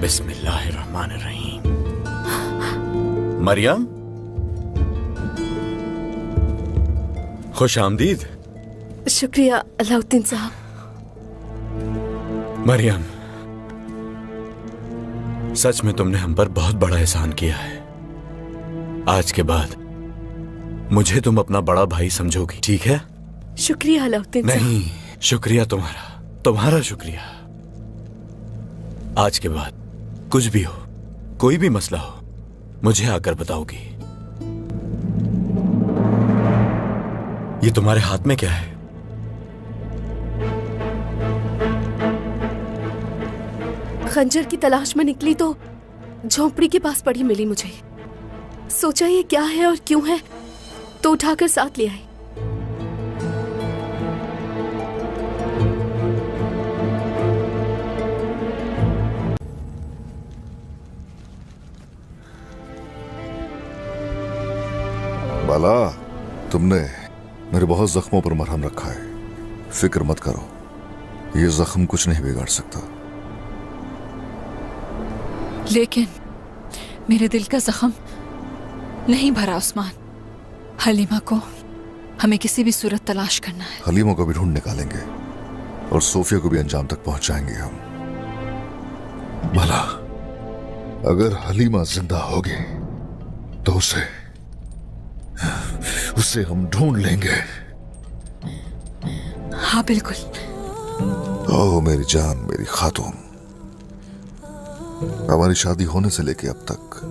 बिस्मिल्लाहिर्रहमानिर्रहीम। मरियम, खुश आमदीद। शुक्रिया अलाउद्दीन साहब। मरियम, सच में तुमने हम पर बहुत बड़ा एहसान किया है। आज के बाद मुझे तुम अपना बड़ा भाई समझोगी, ठीक है? शुक्रिया अलाउद्दीन साहब। नहीं, शुक्रिया तुम्हारा शुक्रिया। आज के बाद कुछ भी हो, कोई भी मसला हो, मुझे आकर बताओगी। ये तुम्हारे हाथ में क्या है? खंजर की तलाश में निकली तो झोंपड़ी के पास पड़ी मिली मुझे। सोचा ये क्या है और क्यों है, तो उठाकर साथ ले आई। बाला, तुमने मेरे बहुत जख्मों पर मरहम रखा है। फिक्र मत करो, ये जख्म कुछ नहीं बिगाड़ सकता। लेकिन मेरे दिल का जख्म नहीं भरा उस्मान। हलीमा को हमें किसी भी सूरत तलाश करना है। हलीमा को भी ढूंढ निकालेंगे और सोफिया को भी अंजाम तक पहुंचाएंगे हम। भला अगर हलीमा जिंदा होगी तो उसे हम ढूंढ लेंगे। हाँ बिल्कुल। ओ मेरी जान, मेरी खातून, हमारी शादी होने से लेके अब तक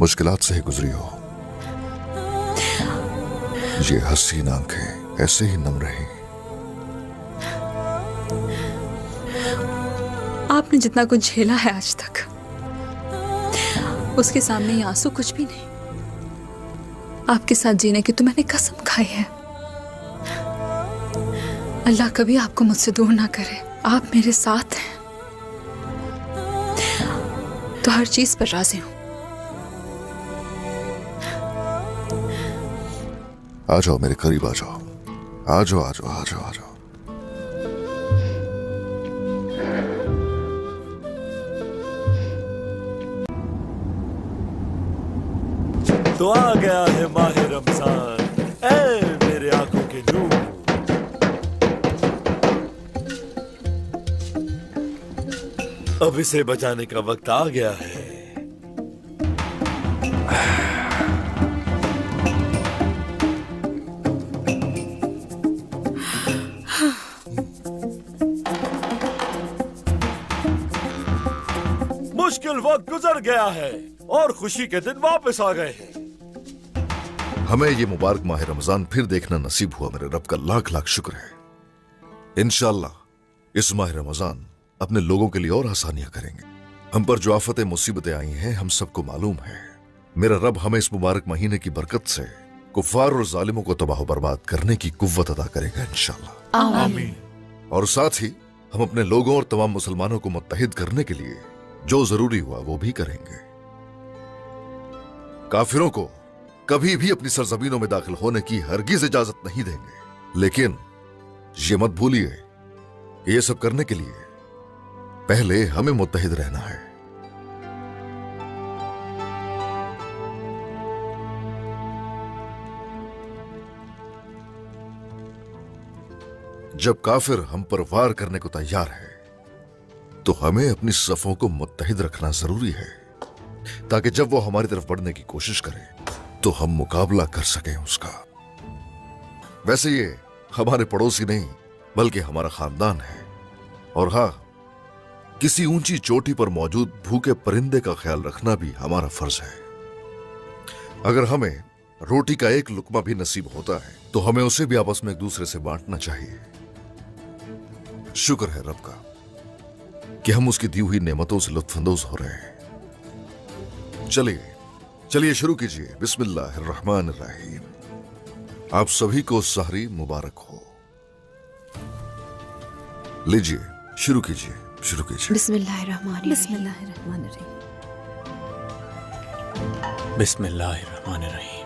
मुश्किलात से ही गुजरी हो। ये हसीन आंखें ऐसे ही नम रही। आपने जितना कुछ झेला है आज तक, उसके सामने ये आंसू कुछ भी नहीं। आपके साथ जीने की तो मैंने कसम खाई है। अल्लाह कभी आपको मुझसे दूर ना करे। आप मेरे साथ हैं तो हर चीज पर राजी हूं। आ जाओ मेरे करीब, आ जाओ, आ जाओ, आ जाओ, आ जाओ, आ जाओ। तो आ गया है माह रमजान, ऐ मेरे आंखों के नूर। अब इसे बचाने का वक्त आ गया है। मुश्किल वक्त गुजर गया है और खुशी के दिन वापस आ गए हैं। हमें ये मुबारक माह रमजान फिर देखना नसीब हुआ। मेरे रब का लाख लाख शुक्र है। इंशाअल्लाह इस माह रमजान अपने लोगों के लिए और आसानियां करेंगे। हम पर जो आफतें मुसीबतें आई हैं हम सबको मालूम है। मेरा रब हमें इस मुबारक महीने की बरकत से कुफ्फार और जालिमों को तबाह बर्बाद करने की कुव्वत अदा करेगा इंशाअल्लाह। आमीन। और साथ ही हम अपने लोगों और तमाम मुसलमानों को मुत्तहिद करने के लिए जो जरूरी हुआ वो भी करेंगे। काफिरों को कभी भी अपनी सरजमीनों में दाखिल होने की हरगिज इजाजत नहीं देंगे। लेकिन ये मत भूलिए, ये सब करने के लिए पहले हमें मुत्तहिद रहना है। जब काफिर हम पर वार करने को तैयार है तो हमें अपनी सफों को मुत्तहिद रखना जरूरी है, ताकि जब वो हमारी तरफ बढ़ने की कोशिश करे तो हम मुकाबला कर सकें उसका। वैसे ये हमारे पड़ोसी नहीं बल्कि हमारा खानदान है। और हाँ, किसी ऊंची चोटी पर मौजूद भूखे परिंदे का ख्याल रखना भी हमारा फर्ज है। अगर हमें रोटी का एक लुकमा भी नसीब होता है तो हमें उसे भी आपस में एक दूसरे से बांटना चाहिए। शुक्र है रब का कि हम उसकी दी हुई नेमतों से लुत्फानंदोज हो रहे हैं। चलिए चलिए शुरू कीजिए। बिस्मिल्लाहिर्रहमानिर्रहीम। आप सभी को सहरी मुबारक हो। लीजिए शुरू कीजिए, शुरू कीजिए। बिस्मिल्लाहिर्रहमानिर्रहीम। बिस्मिल्लाहिर्रहमानिर्रहीम।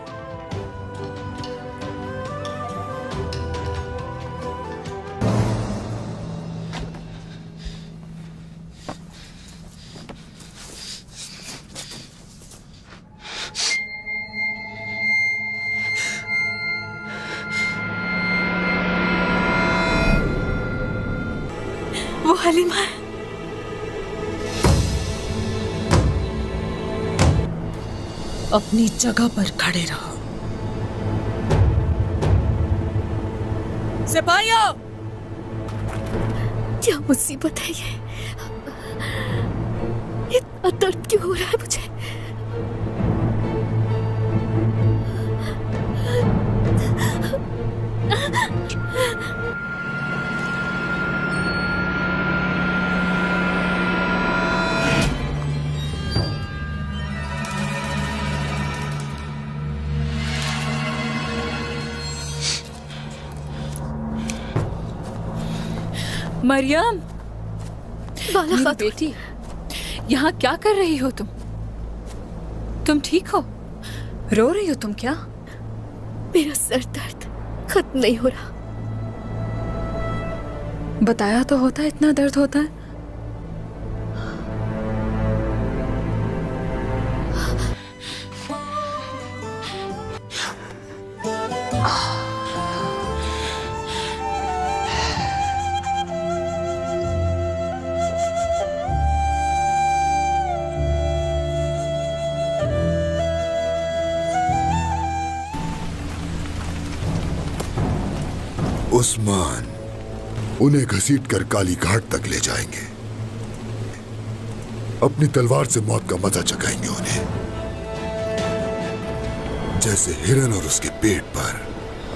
हलीमा, अपनी जगह पर खड़े रहो। सिपाहियों, क्या मुसीबत है ये? इतना दर्द क्यों हो रहा है मुझे? मरियम, बाला मेरी खातून, बेटी, यहाँ क्या कर रही हो तुम? तुम ठीक हो? रो रही हो तुम क्या? मेरा सर दर्द खत्म नहीं हो रहा। बताया तो होता, इतना दर्द होता है। उस्मान उन्हें घसीटकर काली घाट तक ले जाएंगे। अपनी तलवार से मौत का मजा चखाएंगे उन्हें, जैसे हिरन और उसके पेट पर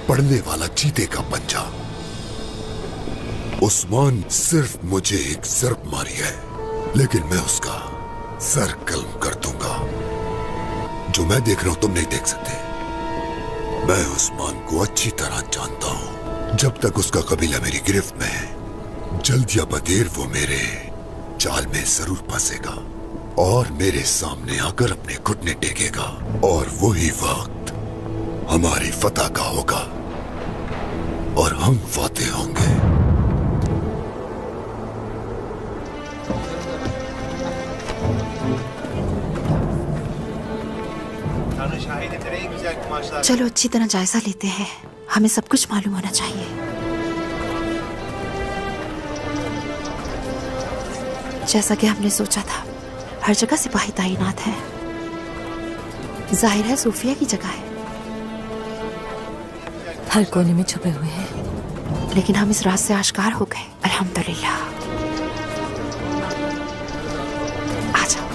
पड़ने वाला चीते का पंजा। उस्मान सिर्फ मुझे एक ज़र्ब मारी है, लेकिन मैं उसका सर कलम कर दूंगा। जो मैं देख रहा हूं तुम नहीं देख सकते। मैं उस्मान को अच्छी तरह जानता हूं। जब तक उसका कबीला मेरी गिरफ्त में है, जल्द या बदेर वो मेरे जाल में जरूर फंसेगा और मेरे सामने आकर अपने घुटने टेकेगा, और वही वक्त हमारी फतह का होगा और हम फातेह होंगे। चलो अच्छी तरह जायजा लेते हैं, हमें सब कुछ मालूम होना चाहिए। जैसा कि हमने सोचा था, हर जगह सिपाही तैनात है। जाहिर है सूफिया की जगह है। हर कोने में छुपे हुए हैं, लेकिन हम इस रात से आश्कार हो गए। अल्हम्दुलिल्लाह। आ जाओ।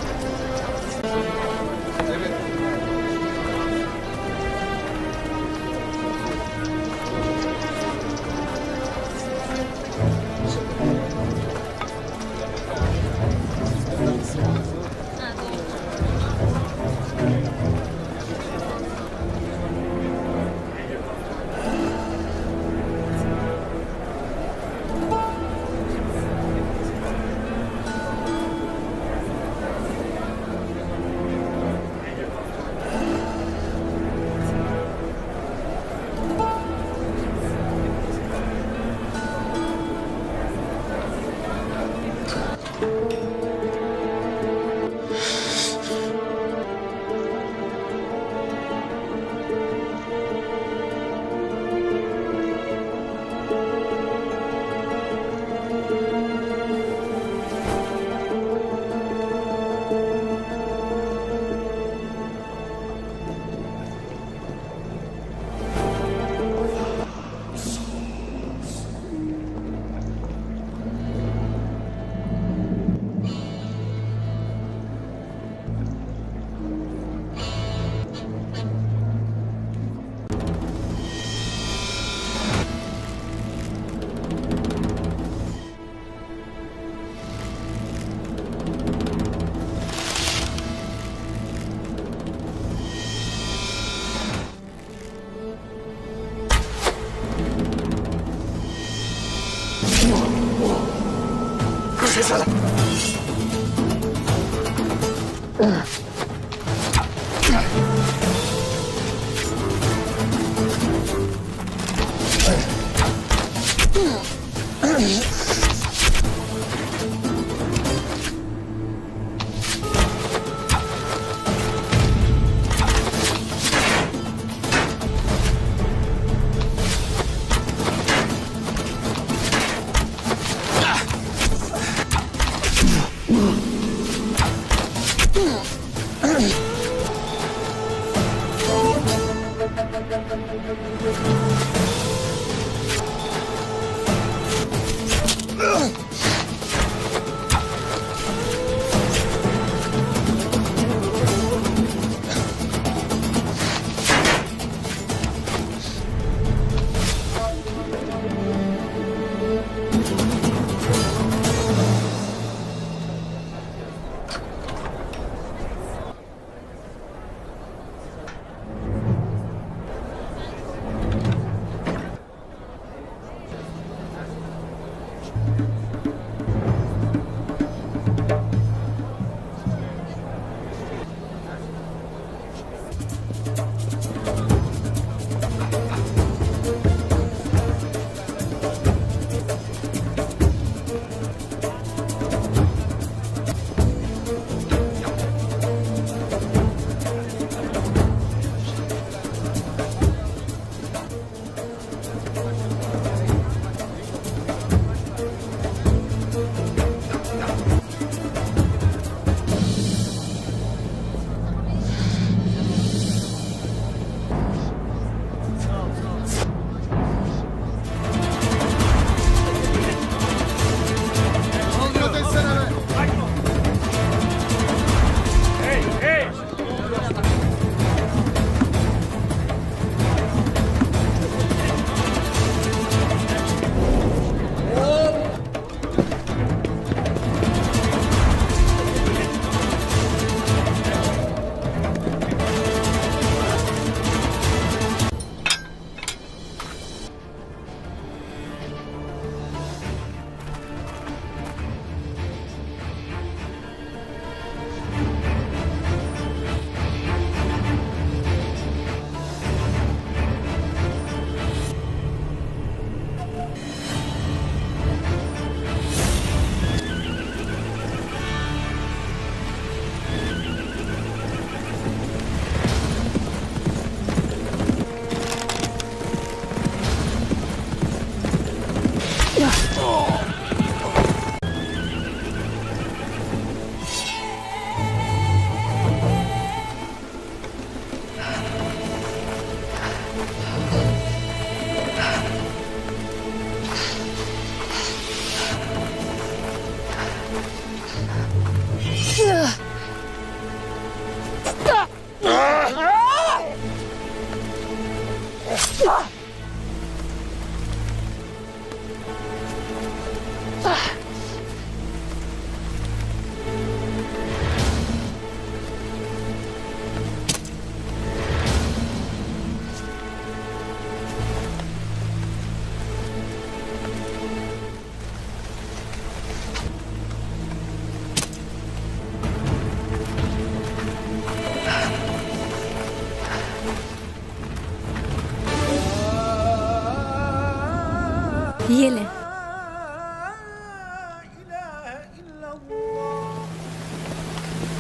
ये ले।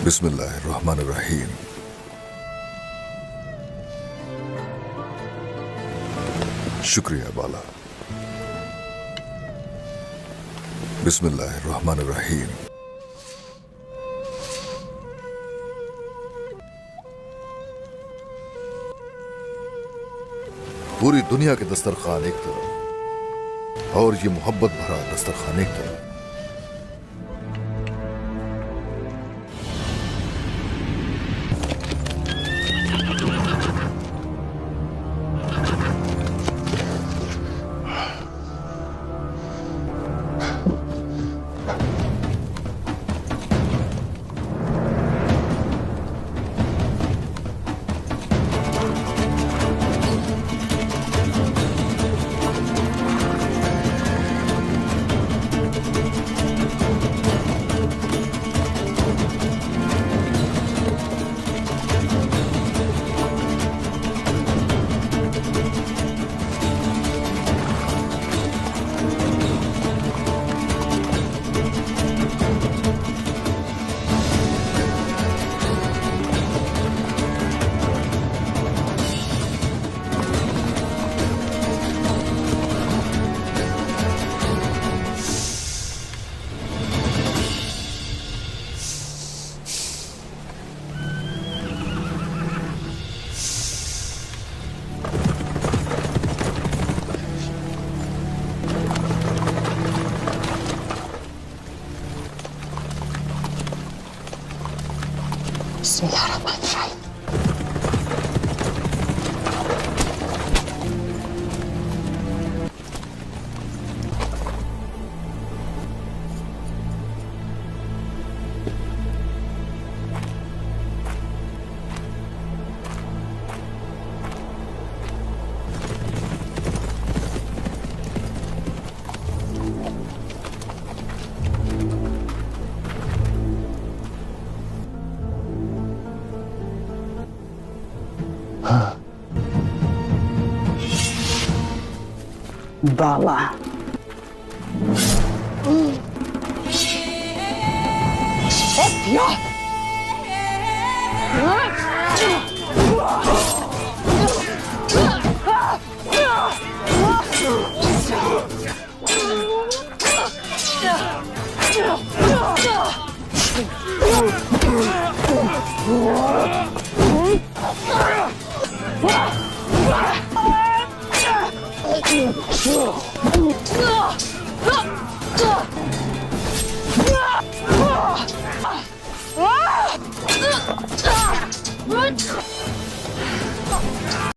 बिस्मिल्लाहिर्रहमानिर्रहीम। शुक्रिया बाला। बिस्मिल्लाहिर्रहमानिर्रहीम। पूरी दुनिया के दस्तरखान एक तरफ और ये मोहब्बत भरा दस्तरखान एक तरफ। बिस्मिल्लाहिर्रहमानिर्रहीम। Bala. Hep ya.